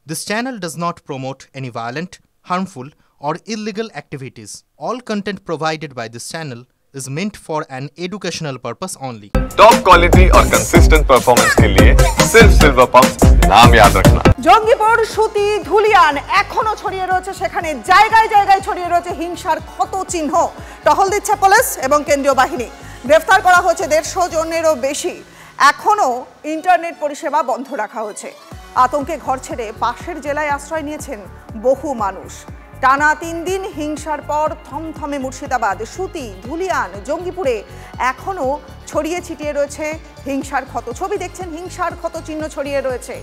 This channel does not promote any violent, harmful, or illegal activities. All content provided by this channel is meant for an educational purpose only. Top quality और consistent performance के लिए सिर्फ silver pumps नाम याद रखना। জঙ্গিপুর সুতি ধুলিয়ান এখনো ছড়িয়ে রয়েছে, সেখানে জায়গায় জায়গায় ছড়িয়ে রয়েছে হিংসার ক্ষত চিহ্ন। টহল দিচ্ছে পুলিশ এবং কেন্দ্রীয় বাহিনী। গ্রেফতার করা হয়েছে 150 জনেরও বেশি। এখনো ইন্টারনেট পরিষেবা বন্ধ রাখা হয়েছে। আতঙ্কে ঘর ছেড়ে পাশের জেলায় আশ্রয় নিয়েছেন বহু মানুষ। টানা 3 দিন হিংসার পর থমথমে মুর্শিদাবাদ, সুতি, ধুলিয়ান, জঙ্গিপুরে এখনো ছড়িয়ে ছিটিয়ে রয়েছে হিংসার ক্ষত। ছবি দেখছেন, হিংসার ক্ষত চিহ্ন ছড়িয়ে রয়েছে।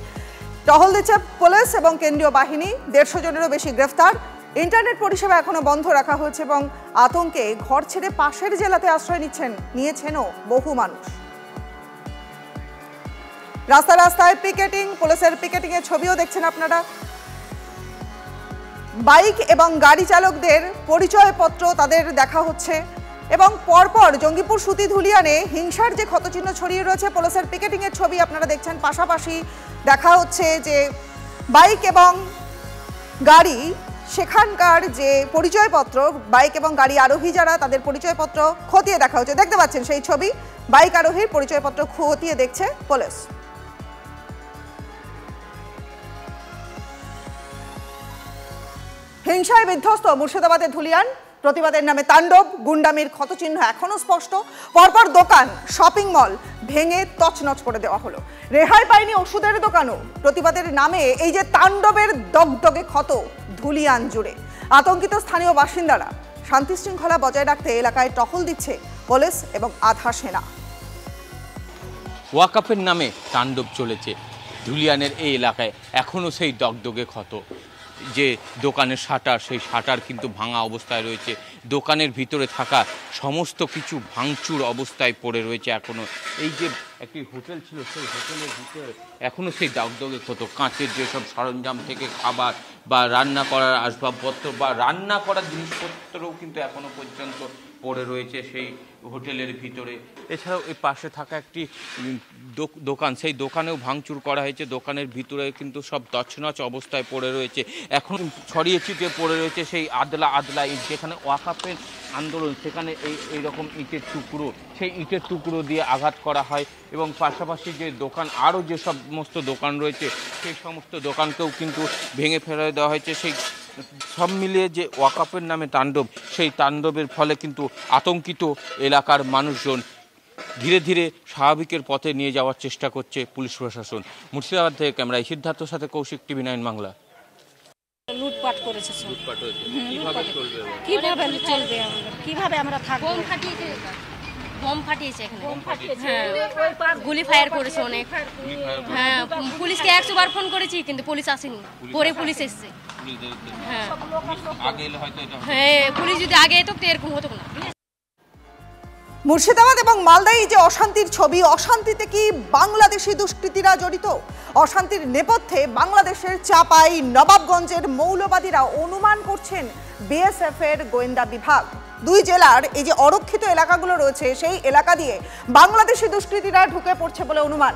টহল দিচ্ছে পুলিশ এবং কেন্দ্রীয় বাহিনী। 150 জনেরও বেশি গ্রেফতার। ইন্টারনেট পরিষেবা এখনো বন্ধ রাখা হয়েছে এবং আতঙ্কে ঘর ছেড়ে পাশের জেলাতে আশ্রয় নিয়েছেনও বহু মানুষ। রাস্তায় রাস্তায় পিকেটিং, পুলিশের পিকেটিং এর ছবিও দেখছেন আপনারা। বাইক এবং গাড়ি চালকদের পরিচয়পত্র তাদের দেখা হচ্ছে এবং পরপর জঙ্গিপুর সুতি ধুলিয়ানে হিংসার যে ক্ষতচিহ্ন ছড়িয়ে রয়েছে, পুলিশের পিকেটিং এর ছবি আপনারা দেখছেন। পাশাপাশি দেখা হচ্ছে যে বাইক এবং গাড়ি, সেখানকার যে পরিচয়পত্র, বাইক এবং গাড়ি আরোহী যারা, তাদের পরিচয়পত্র খতিয়ে দেখা হচ্ছে। দেখতে পাচ্ছেন সেই ছবি, বাইক আরোহীর পরিচয়পত্র খতিয়ে দেখছে পুলিশ। হিংসায় বিধ্বস্ত মুর্শিদাবাদের ধুলিয়ান। প্রতিবাদের নামে তাণ্ডব, গুন্ডামির ক্ষতচিহ্ন এখনো স্পষ্ট। পরপর দোকান, শপিং মল ভেঙে তছনছ করে দেওয়া হলো। রেহাই পায়নি ওষুধের দোকানও। প্রতিবাদের নামে এই যে তাণ্ডবের দগদগে ক্ষত ধুলিয়ান জুড়ে। আতঙ্কিত স্থানীয় বাসিন্দারা। শান্তি শৃঙ্খলা বজায় রাখতে এলাকায় টহল দিচ্ছে পুলিশ এবং আধা সেনা। ওয়াকাফের নামে তাণ্ডব চলেছে ধুলিয়ানের এই এলাকায়। এখনও সেই দগদগে ক্ষত। যে দোকানের শাটার, সেই শাটার কিন্তু ভাঙা অবস্থায় রয়েছে। দোকানের ভিতরে থাকা সমস্ত কিছু ভাঙচুর অবস্থায় পড়ে রয়েছে এখনও। এই যে একটি হোটেল ছিল, সেই হোটেলের ভিতরে এখনও সেই দগদগে ক্ষত। কাঁচের যেসব সরঞ্জাম থেকে খাবার বা রান্না করার আসবাবপত্র বা রান্না করার জিনিসপত্রও কিন্তু এখনও পর্যন্ত পড়ে রয়েছে সেই হোটেলের ভিতরে। এছাড়াও এই পাশে থাকা একটি দোকান, সেই দোকানেও ভাঙচুর করা হয়েছে। দোকানের ভিতরে কিন্তু সব তছনছ অবস্থায় পড়ে রয়েছে। এখন ছড়িয়ে ছিটিয়ে পড়ে রয়েছে সেই আদলা ইট, যেখানে ওয়াকাফের আন্দোলন, সেখানে এইরকম ইটের টুকরো, সেই ইটের টুকরো দিয়ে আঘাত করা হয় এবং পাশাপাশি যে দোকান, আরও যে সমস্ত দোকান রয়েছে, সেই সমস্ত দোকানকেও কিন্তু ভেঙে ফেলে দেওয়া হয়েছে। সেই সব মিলিয়ে যে ওয়াকাফের নামে তাণ্ডব, সেই তাণ্ডবের ফলে কিন্তু আতঙ্কিত এলাকার মানুষজন ধীরে ধীরে স্বাভাবিকের পথে নিয়ে যাওয়ার চেষ্টা করছে পুলিশ প্রশাসন। মুর্শিদাবাদ থেকে ক্যামেরায় সিদ্ধার্থর সাথে কৌশিক, টিভি 9 বাংলা। লুটপাট করেছে, লুটপাট হয়েছে, কিভাবে চলবে? কিভাবে আমরা থাকবো? বোম ফাটিয়েছে এখানে, হ্যাঁ, গুলি ফায়ার করেছে অনেক। হ্যাঁ, পুলিশকে 100 বার ফোন করেছি কিন্তু পুলিশ আসেনি, পরে পুলিশ এসেছে। হ্যাঁ, পুলিশ যদি আগে এতো তো এরকম হতো না। মুর্শিদাবাদ এবং মালদায় যে অশান্তির ছবি, অশান্তিতে কি বাংলাদেশি দুষ্কৃতীরা জড়িত? অশান্তির নেপথ্যে বাংলাদেশের চাপাই নবাবগঞ্জের মৌলবাদীরা অনুমান করছেন বিএসএফ এর গোয়েন্দা বিভাগ। 2 জেলার এই যে অরক্ষিত এলাকাগুলো রয়েছে, সেই এলাকা দিয়ে বাংলাদেশি দুষ্কৃতীরা ঢুকে পড়ছে বলে অনুমান।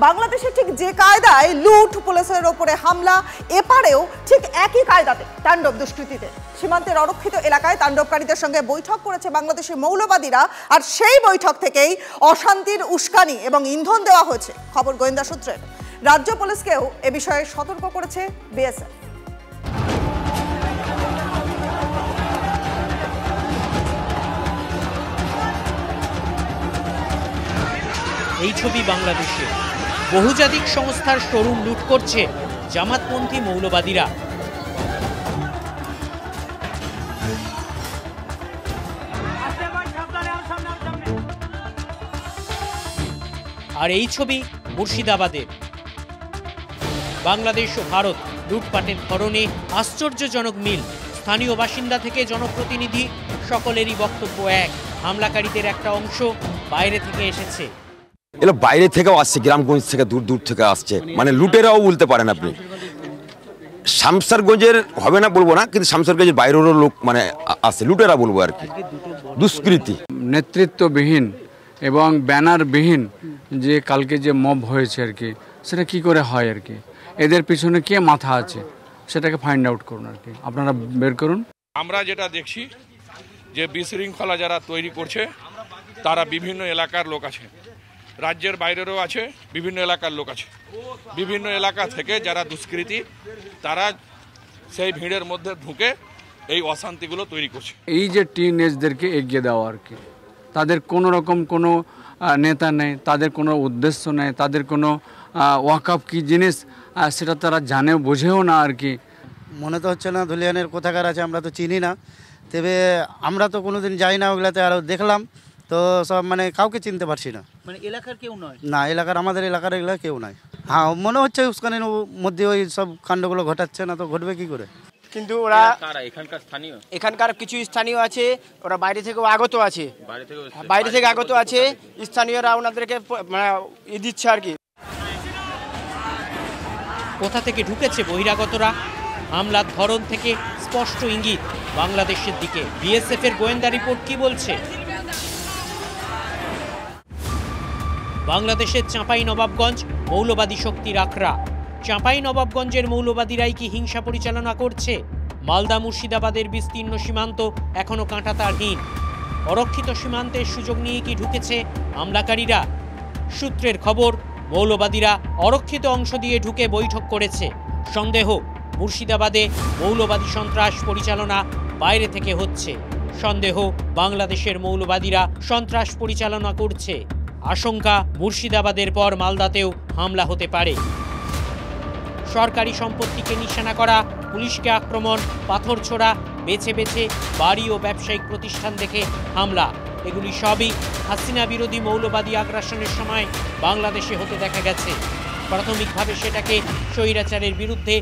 বাংলাদেশে ঠিক যে কায়দায় লুট, পুলিশের ওপরে হামলা, এপারেও ঠিক একই কায়দাতে তাণ্ডব দুষ্কৃতীদের। সীমান্তের অরক্ষিত এলাকায় তাণ্ডবকারীদের সঙ্গে বৈঠক করেছে বাংলাদেশি মৌলবাদীরা, আর সেই বৈঠক থেকেই অশান্তির উস্কানি এবং ইন্ধন দেওয়া হয়েছে। খবর গোয়েন্দা সূত্রের। রাজ্য পুলিশকেও এ বিষয়ে সতর্ক করেছে বিএসএফ। এই ছবি বাংলাদেশে বহুজাতিক সংস্থার শোরুম লুট করছে জামাতপন্থী মৌলবাদীরা। আর এই ছবি মুর্শিদাবাদের। বাংলাদেশ ও ভারত লুটপাটের ধরনে আশ্চর্যজনক মিল। স্থানীয় বাসিন্দা থেকে জনপ্রতিনিধি সকলেরই বক্তব্য এক, হামলাকারীদের একটা অংশ বাইরে থেকে এসেছে। এগুলো বাইরে থেকেও আসছে, গ্রামগঞ্জ থেকে, দূর দূর থেকে আসছে, মানে লুটেরাও বলতে পারেন আপনি। শামসারগঞ্জের হবে না বলবো না, কিন্তু শামসারগঞ্জের বাইরেরও লোক মানে আসছে, লুটেরা বলবো আর কি। দুষ্কৃতি নেতৃত্ববিহীন এবং ব্যানারবিহীন যে কালকে যে মব হয়েছে আর কি, সেটা কি করে হয় আর কি। এদের পিছনে কে মাথা আছে সেটাকে ফাইন্ড আউট করুন আর কি, আপনারা বের করুন। আমরা যেটা দেখছি যে বিশৃঙ্খলা যারা তৈরি করছে তারা বিভিন্ন এলাকার লোক আছে, রাজ্যের বাইরেরও আছে, বিভিন্ন এলাকার লোক আছে। বিভিন্ন এলাকা থেকে যারা দুষ্কৃতী তারা সেই ভিড়ের মধ্যে ঢুকে এই অশান্তিগুলো তৈরি করছে। এই যে টিনেজদেরকে এগিয়ে দেওয়া আর কি, তাদের কোনো রকম কোনো নেতা নেই, তাদের কোনো উদ্দেশ্য নেই, তাদের কোনো ওয়াকআপ কি জিনিস সেটা তারা জানেও বোঝেও না আর কি। মনে তো হচ্ছে না ধুলিয়ানের কোথাকার আছে, আমরা তো চিনি না, তবে আমরা তো কোনোদিন যাই না ওগুলাতে, আর দেখলাম তো সব মানে কাউকে চিনতে পারছি না। মানে এলাকার কেউ নয়? না, আমাদের এলাকার এগুলা কেউ নাই। হ্যাঁ, মনে হচ্ছে উস্কানির মধ্যে ওই সব কাণ্ডগুলো ঘটাচ্ছে, না তো ঘটবে কি করে। কিন্তু ওরা এখানকার কিছু স্থানীয় আছে, ওরা বাইরে থেকেও আগত আছে, বাইরে থেকে আগত আছে, স্থানীয়রা ওনাদেরকে মানে দিচ্ছে আর কি। কোথা থেকে ঢুকেছে বহিরাগতরা? হামলার ধরন থেকে স্পষ্ট ইঙ্গিত বাংলাদেশের দিকে। বিএসএফ এর গোয়েন্দা রিপোর্ট কি বলছে? বাংলাদেশের চাঁপাইনবাবগঞ্জ মৌলবাদী শক্তির আখড়া। চাঁপাইনবাবগঞ্জের মৌলবাদীরাই কি হিংসা পরিচালনা করছে? মালদা মুর্শিদাবাদের বিস্তীর্ণ সীমান্ত এখনো কাঁটাতারহীন। অরক্ষিত সীমান্তের সুযোগ নিয়ে কি ঢুকেছে হামলাকারীরা? সূত্রের খবর, মৌলবাদীরা অরক্ষিত অংশ দিয়ে ঢুকে বৈঠক করেছে। সন্দেহ, মুর্শিদাবাদে মৌলবাদী সন্ত্রাস পরিচালনা বাইরে থেকে হচ্ছে। সন্দেহ, বাংলাদেশের মৌলবাদীরা সন্ত্রাস পরিচালনা করছে। আশঙ্কা, মুর্শিদাবাদের পর মালদাতেও হামলা হতে পারে। সরকারি সম্পত্তিকে নিশানা করা, পুলিশকে আক্রমণ, পাথর ছোড়া, বেছে বেছে বাড়ি ও ব্যবসায়িক প্রতিষ্ঠান দেখে হামলা, এগুলি সবই হাসিনা বিরোধী মৌলবাদী আগ্রাসনের সময় বাংলাদেশে হতে দেখা গেছে। প্রাথমিকভাবে সেটাকে স্বৈরাচারের বিরুদ্ধে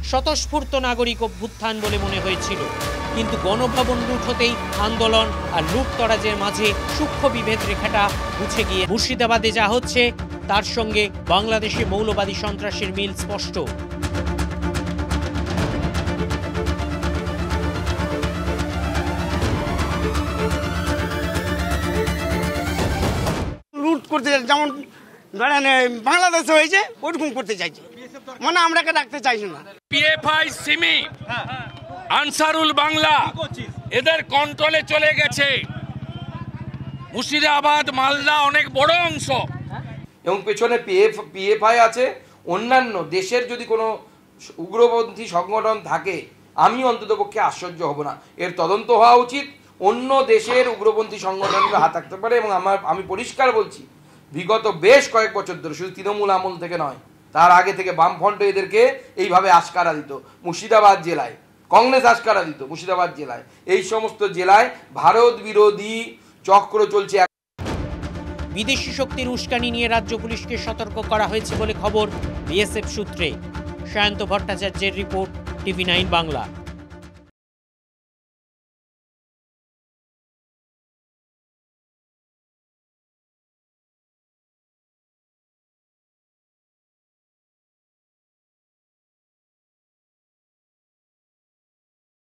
স্বতঃস্ফূর্ত নাগরিক অভ্যুত্থান বলে মনে হয়েছিল, কিন্তু গণভবন লুট হতেই আন্দোলন আর লুটতরাজের মাঝে সূক্ষ্ম বিভেদ রেখাটা মুছে গিয়ে মুর্শিদাবাদে যা হচ্ছে তার সঙ্গে বাংলাদেশে মৌলবাদী সন্ত্রাসের মিল স্পষ্ট। লুট করতে যেমন বাংলাদেশে হয়েছে ওরকম করতে চাইছে, মানে আমরাকে রাখতে চাইছি না। পিএফআই, সিমি, আনসারুল বাংলা এদের কন্ট্রোলে চলে গেছে মুর্শিদাবাদ, মালদা অনেক বড় অংশ। এবং পেছনে পিএফআই আছে। অন্যান্য দেশের যদি কোনো উগ্রপন্থী সংগঠন থাকে আমি অন্ততপক্ষে আশ্চর্য হব না। এর তদন্ত হওয়া উচিত। অন্য দেশের উগ্রপন্থী সংগঠনের হাত থাকতে পারে, এবং আমি পরিষ্কার বলছি, বিগত বেশ কয়েক বছর ধরে, শুধু তৃণমূল আমল থেকে নয়, তার আগে থেকে বামফ্রন্ট এদেরকে এইভাবে আশকারা দিত। মুর্শিদাবাদ জেলায় কংগ্রেস আশকারা দিত, মুর্শিদাবাদ জেলায়, এই সমস্ত জেলায় ভারত বিরোধী চক্র চলছে। বিদেশি শক্তির উস্কানি নিয়ে রাজ্য পুলিশকে সতর্ক করা হয়েছে বলে খবর বিএসএফ সূত্রে। সায়ন্ত ভট্টাচার্যের রিপোর্ট, টিভি9 বাংলা।